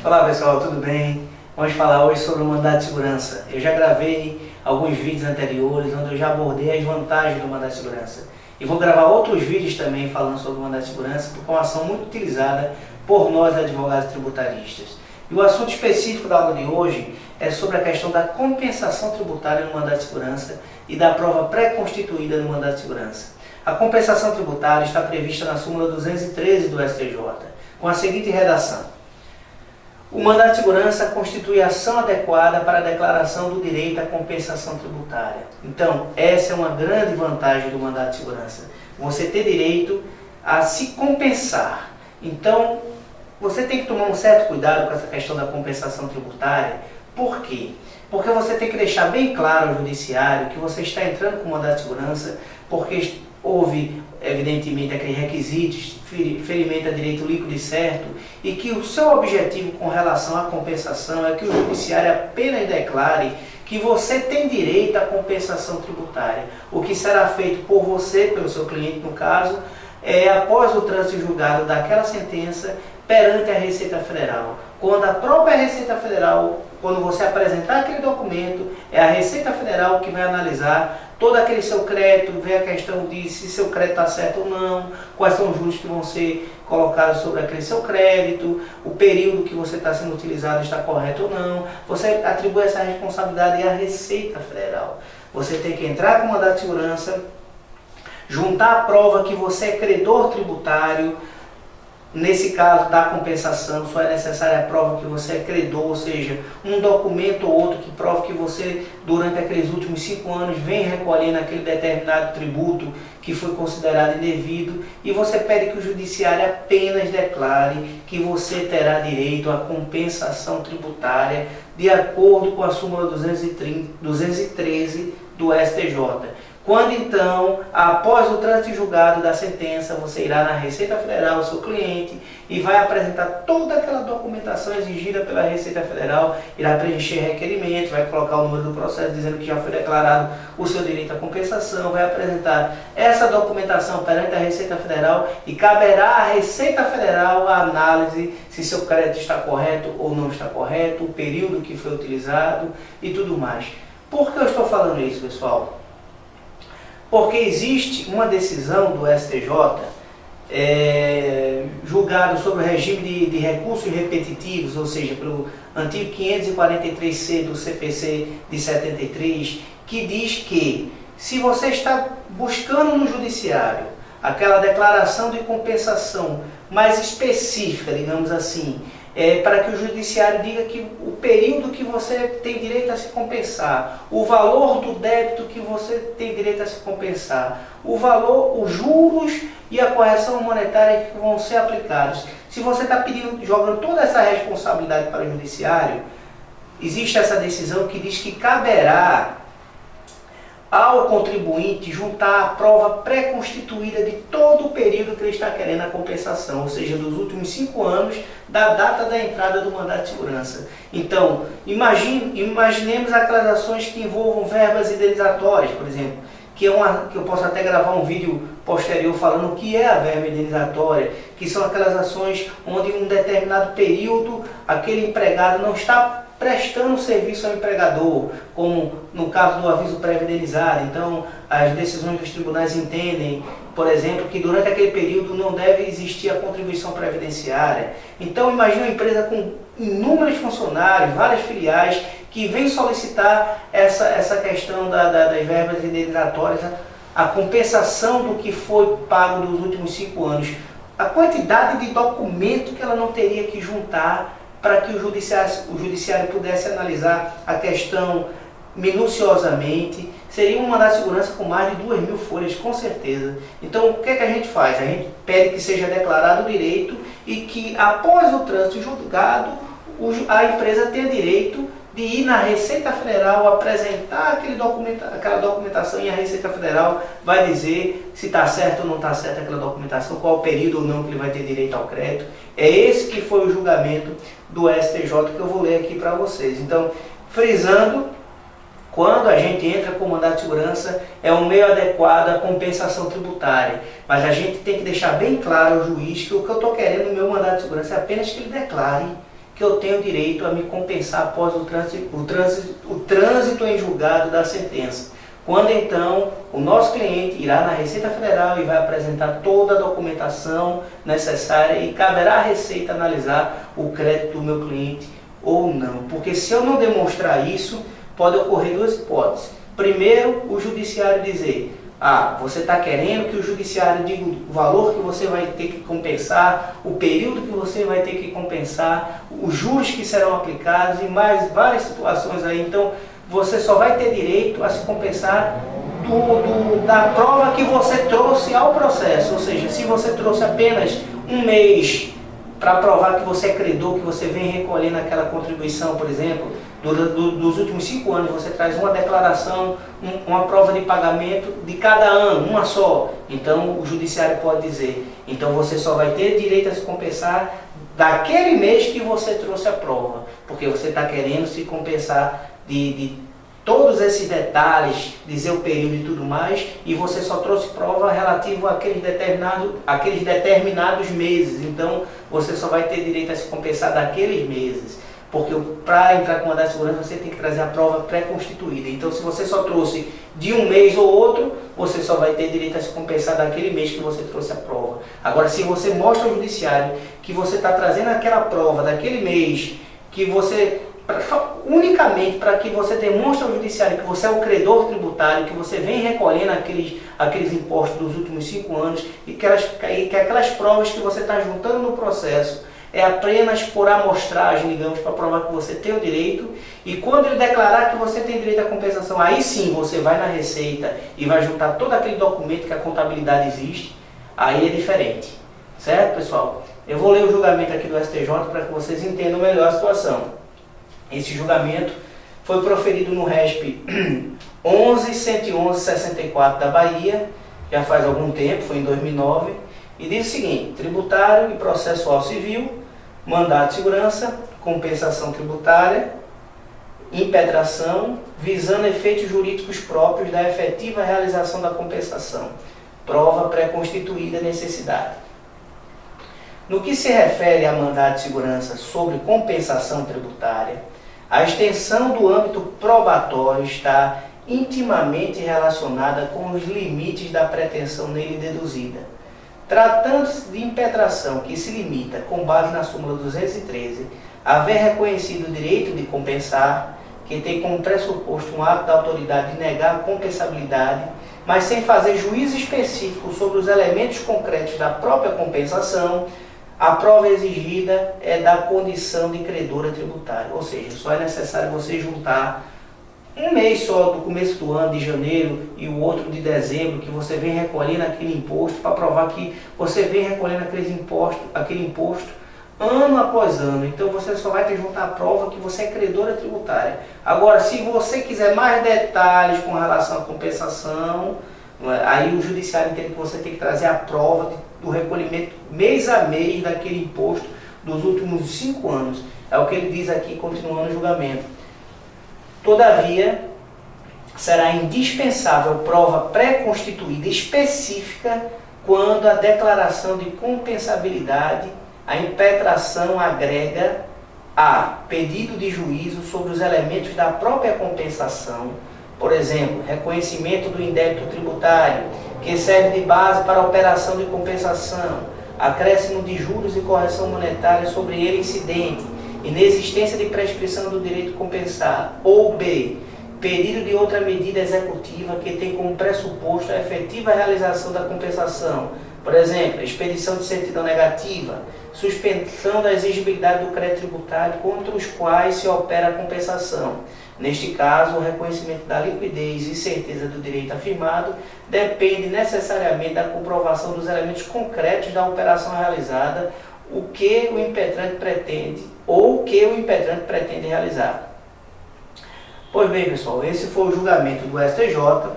Olá pessoal, tudo bem? Vamos falar hoje sobre o mandado de segurança. Eu já gravei alguns vídeos anteriores onde eu já abordei as vantagens do mandado de segurança. E vou gravar outros vídeos também falando sobre o mandado de segurança, porque é uma ação muito utilizada por nós advogados tributaristas. E o assunto específico da aula de hoje é sobre a questão da compensação tributária no mandado de segurança e da prova pré-constituída no mandado de segurança. A compensação tributária está prevista na súmula 213 do STJ, com a seguinte redação: o mandado de segurança constitui ação adequada para a declaração do direito à compensação tributária. Então, essa é uma grande vantagem do mandado de segurança. Você ter direito a se compensar. Então, você tem que tomar um certo cuidado com essa questão da compensação tributária. Por quê? Porque você tem que deixar bem claro ao judiciário que você está entrando com o mandado de segurança porque houve, evidentemente, aqueles requisitos, ferimento a direito líquido e certo, e que o seu objetivo com relação à compensação é que o judiciário apenas declare que você tem direito à compensação tributária. O que será feito por você, pelo seu cliente no caso, é após o trânsito julgado daquela sentença perante a Receita Federal. Quando a própria Receita Federal, quando você apresentar aquele documento, é a Receita Federal que vai analisar todo aquele seu crédito, ver a questão de se seu crédito está certo ou não, quais são os juros que vão ser colocados sobre aquele seu crédito, o período que você está sendo utilizado está correto ou não. Você atribui essa responsabilidade à Receita Federal. Você tem que entrar com o mandado de segurança, juntar a prova que você é credor tributário. Nesse caso da compensação, só é necessária a prova que você é credor, ou seja, um documento ou outro que prove que você, durante aqueles últimos 5 anos, vem recolhendo aquele determinado tributo que foi considerado indevido, e você pede que o judiciário apenas declare que você terá direito à compensação tributária de acordo com a súmula 213 do STJ. Quando então, após o trânsito julgado da sentença, você irá na Receita Federal, o seu cliente, e vai apresentar toda aquela documentação exigida pela Receita Federal, irá preencher requerimento, vai colocar o número do processo dizendo que já foi declarado o seu direito à compensação, vai apresentar essa documentação perante a Receita Federal e caberá à Receita Federal a análise se seu crédito está correto ou não está correto, o período que foi utilizado e tudo mais. Por que eu estou falando isso, pessoal? Porque existe uma decisão do STJ julgado sobre o regime de recursos repetitivos, ou seja, pelo antigo 543C do CPC de 73, que diz que se você está buscando no judiciário aquela declaração de compensação mais específica, digamos assim, para que o judiciário diga que o período que você tem direito a se compensar, o valor do débito que você tem direito a se compensar, o valor, os juros e a correção monetária que vão ser aplicados. Se você está pedindo, jogando toda essa responsabilidade para o judiciário, existe essa decisão que diz que caberá ao contribuinte juntar a prova pré-constituída de todo o período que ele está querendo a compensação, ou seja, dos últimos 5 anos da data da entrada do mandado de segurança. Então, imaginemos aquelas ações que envolvam verbas indenizatórias, por exemplo, que eu posso até gravar um vídeo posterior falando o que é a verba indenizatória, que são aquelas ações onde em um determinado período aquele empregado não está prestando serviço ao empregador, como no caso do aviso prévio indenizado. Então, as decisões dos tribunais entendem, por exemplo, que durante aquele período não deve existir a contribuição previdenciária. Então, imagine uma empresa com inúmeros funcionários, várias filiais, que vem solicitar essa questão das verbas indenizatórias, a compensação do que foi pago nos últimos 5 anos. A quantidade de documento que ela não teria que juntar para que o judiciário pudesse analisar a questão minuciosamente, seria um mandado de segurança com mais de 2.000 folhas, com certeza. Então, o que é que a gente faz? A gente pede que seja declarado o direito e que, após o trânsito julgado, a empresa tenha direito de ir na Receita Federal, apresentar aquela documentação, e a Receita Federal vai dizer se está certo ou não está certo aquela documentação, qual o período ou não que ele vai ter direito ao crédito. É esse que foi o julgamento do STJ que eu vou ler aqui para vocês. Então, frisando, quando a gente entra com o mandado de segurança, é um meio adequado à compensação tributária. Mas a gente tem que deixar bem claro ao juiz que o que eu estou querendo no meu mandado de segurança é apenas que ele declare que eu tenho direito a me compensar após o trânsito em julgado da sentença. Quando então o nosso cliente irá na Receita Federal e vai apresentar toda a documentação necessária e caberá à Receita analisar o crédito do meu cliente ou não. Porque se eu não demonstrar isso, pode ocorrer duas hipóteses. Primeiro, o judiciário dizer: você está querendo que o judiciário diga o valor que você vai ter que compensar, o período que você vai ter que compensar, os juros que serão aplicados e mais várias situações aí. Então, você só vai ter direito a se compensar da prova que você trouxe ao processo. Ou seja, se você trouxe apenas um mês para provar que você é credor, que você vem recolhendo aquela contribuição, por exemplo, dos últimos 5 anos, você traz uma declaração, uma prova de pagamento de cada ano, uma só. Então o judiciário pode dizer: então você só vai ter direito a se compensar daquele mês que você trouxe a prova, porque você está querendo se compensar de todos esses detalhes, dizer o período e tudo mais, e você só trouxe prova relativa àqueles determinados meses. Então você só vai ter direito a se compensar daqueles meses, porque para entrar com mandado de segurança você tem que trazer a prova pré-constituída. Então, se você só trouxe de um mês ou outro, você só vai ter direito a se compensar daquele mês que você trouxe a prova. Agora, se você mostra ao judiciário que você está trazendo aquela prova daquele mês, que você unicamente para que você demonstre ao judiciário que você é o credor tributário, que você vem recolhendo aqueles impostos dos últimos 5 anos e que aquelas provas que você está juntando no processo é apenas por amostragem, digamos, para provar que você tem o direito, e quando ele declarar que você tem direito à compensação, aí sim você vai na Receita e vai juntar todo aquele documento que a contabilidade existe, aí é diferente. Certo, pessoal? Eu vou ler o julgamento aqui do STJ para que vocês entendam melhor a situação. Esse julgamento foi proferido no RESP 11.111.64 da Bahia, já faz algum tempo, foi em 2009, e diz o seguinte: tributário e processual civil, mandado de segurança, compensação tributária, impetração, visando efeitos jurídicos próprios da efetiva realização da compensação, prova pré-constituída necessidade. No que se refere a mandado de segurança sobre compensação tributária, a extensão do âmbito probatório está intimamente relacionada com os limites da pretensão nele deduzida. Tratando-se de impetração que se limita, com base na súmula 213, a haver reconhecido o direito de compensar, que tem como pressuposto um ato da autoridade de negar a compensabilidade, mas sem fazer juízo específico sobre os elementos concretos da própria compensação, a prova exigida é da condição de credora tributária. Ou seja, só é necessário você juntar um mês só do começo do ano, de janeiro, e o outro de dezembro, que você vem recolhendo aquele imposto, para provar que você vem recolhendo aquele imposto ano após ano. Então você só vai ter que juntar a prova que você é credora tributária. Agora, se você quiser mais detalhes com relação à compensação, aí o judiciário entende que você tem que trazer a prova do recolhimento mês a mês daquele imposto dos últimos 5 anos. É o que ele diz aqui, continuando o julgamento. Todavia, será indispensável prova pré-constituída específica quando a declaração de compensabilidade, a impetração agrega a pedido de juízo sobre os elementos da própria compensação, por exemplo, reconhecimento do indébito tributário, que serve de base para a operação de compensação, acréscimo de juros e correção monetária sobre ele incidente, inexistência de prescrição do direito compensado, ou B, pedido de outra medida executiva que tem como pressuposto a efetiva realização da compensação, por exemplo, expedição de certidão negativa, suspensão da exigibilidade do crédito tributário contra os quais se opera a compensação. Neste caso, o reconhecimento da liquidez e certeza do direito afirmado depende necessariamente da comprovação dos elementos concretos da operação realizada, o que o impetrante pretende realizar. Pois bem, pessoal, esse foi o julgamento do STJ.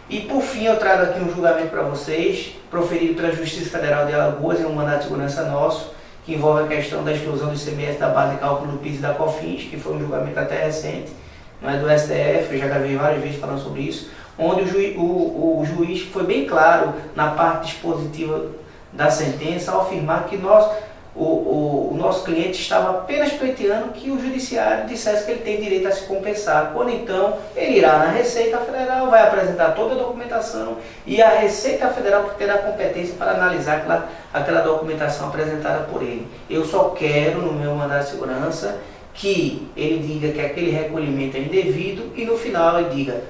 E por fim eu trago aqui um julgamento para vocês, proferido pela Justiça Federal de Alagoas em um mandado de segurança nosso, que envolve a questão da exclusão do ICMS da base de cálculo do PIS e da COFINS, que foi um julgamento até recente, não é do STF, eu já gravei várias vezes falando sobre isso, onde o juiz foi bem claro na parte dispositiva da sentença ao afirmar que o nosso cliente estava apenas pleiteando que o judiciário dissesse que ele tem direito a se compensar. Quando então ele irá na Receita Federal, vai apresentar toda a documentação e a Receita Federal terá competência para analisar aquela documentação apresentada por ele. Eu só quero, no meu mandado de segurança, que ele diga que aquele recolhimento é indevido e no final ele diga: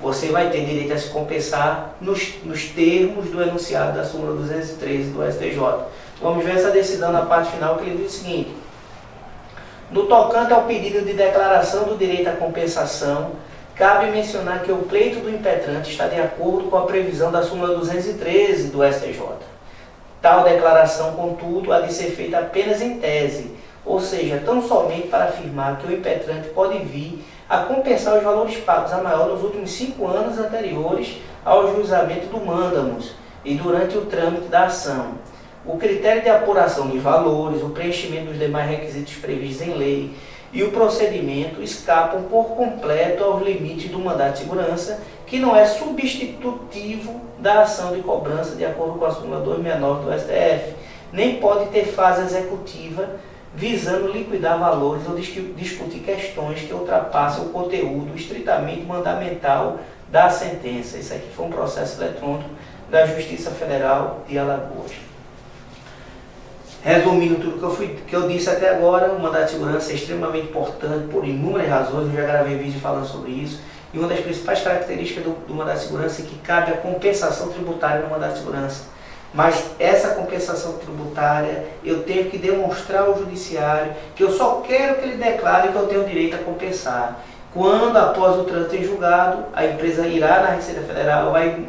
você vai ter direito a se compensar nos termos do enunciado da súmula 213 do STJ. Vamos ver essa decisão na parte final, que ele diz o seguinte: no tocante ao pedido de declaração do direito à compensação, cabe mencionar que o pleito do impetrante está de acordo com a previsão da súmula 213 do STJ. Tal declaração, contudo, há de ser feita apenas em tese, ou seja, tão somente para afirmar que o impetrante pode vir a compensar os valores pagos a maior nos últimos 5 anos anteriores ao juizamento do mandamus e durante o trâmite da ação. O critério de apuração dos valores, o preenchimento dos demais requisitos previstos em lei e o procedimento escapam por completo aos limites do mandado de segurança, que não é substitutivo da ação de cobrança de acordo com a súmula 269 do STF, nem pode ter fase executiva visando liquidar valores ou discutir questões que ultrapassam o conteúdo estritamente mandamental da sentença. Isso aqui foi um processo eletrônico da Justiça Federal de Alagoas. Resumindo tudo que eu disse até agora, o mandado de segurança é extremamente importante por inúmeras razões. Eu já gravei vídeo falando sobre isso. E uma das principais características do mandado de segurança é que cabe a compensação tributária no mandado de segurança. Mas essa compensação tributária eu tenho que demonstrar ao judiciário que eu só quero que ele declare que eu tenho direito a compensar. Quando, após o trânsito em julgado, a empresa irá na Receita Federal, vai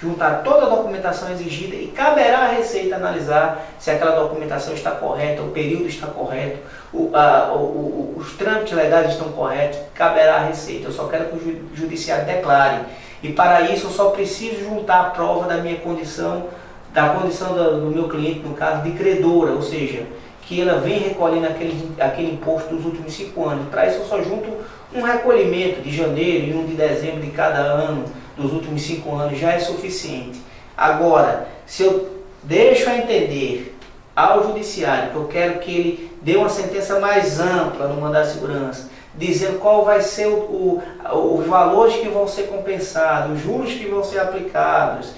juntar toda a documentação exigida e caberá à Receita analisar se aquela documentação está correta, o período está correto, os trâmites legais estão corretos, caberá à Receita. Eu só quero que o judiciário declare. E para isso eu só preciso juntar a prova da minha condição, da condição do meu cliente, no caso, de credora, ou seja, que ela vem recolhendo aquele imposto dos últimos 5 anos. Para isso eu só junto um recolhimento de janeiro e um de dezembro de cada ano, dos últimos 5 anos, já é suficiente. Agora, se eu deixo a entender ao judiciário que eu quero que ele dê uma sentença mais ampla no mandado de segurança, dizendo qual vai ser os valores que vão ser compensados, os juros que vão ser aplicados,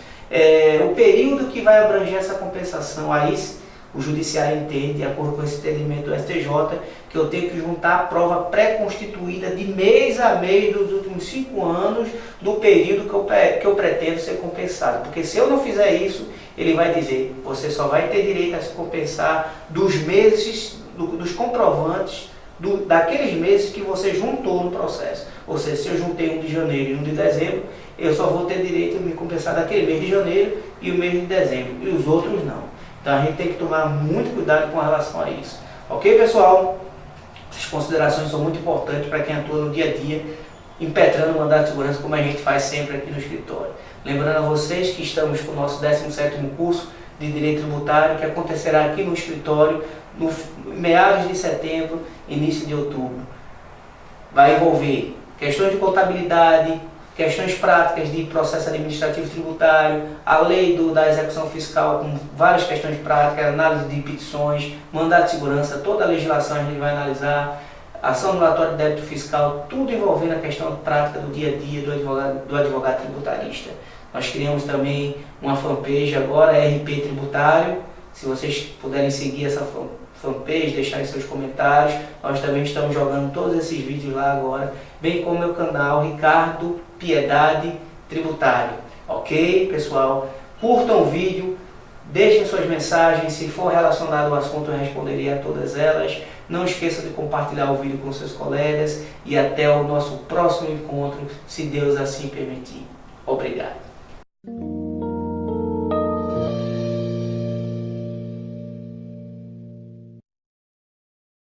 o período que vai abranger essa compensação, aí o judiciário entende, de acordo com esse entendimento do STJ, que eu tenho que juntar a prova pré-constituída de mês a mês dos últimos 5 anos do período que eu pretendo ser compensado. Porque se eu não fizer isso, ele vai dizer: você só vai ter direito a se compensar dos meses, dos comprovantes, daqueles meses que você juntou no processo. Ou seja, se eu juntei um de janeiro e um de dezembro, eu só vou ter direito a me compensar daquele mês de janeiro e o mês de dezembro, e os outros não. Então a gente tem que tomar muito cuidado com relação a isso. Ok, pessoal? Essas considerações são muito importantes para quem atua no dia a dia, impetrando o mandado de segurança, como a gente faz sempre aqui no escritório. Lembrando a vocês que estamos com o nosso 17º curso de Direito Tributário, que acontecerá aqui no escritório no meados de setembro, início de outubro. Vai envolver questões de contabilidade, questões práticas de processo administrativo tributário, a lei da execução fiscal com várias questões práticas, análise de petições, mandado de segurança, toda a legislação a gente vai analisar, ação anulatória de débito fiscal, tudo envolvendo a questão prática do dia a dia do advogado tributarista. Nós criamos também uma fanpage agora, RP Tributário. Se vocês puderem seguir essa fanpage, deixarem seus comentários, nós também estamos jogando todos esses vídeos lá agora, bem como meu canal Ricardo Piedade Tributário. Ok, pessoal? Curtam o vídeo, deixem suas mensagens, se for relacionado ao assunto eu responderei a todas elas. Não esqueça de compartilhar o vídeo com seus colegas e até o nosso próximo encontro, se Deus assim permitir. Obrigado.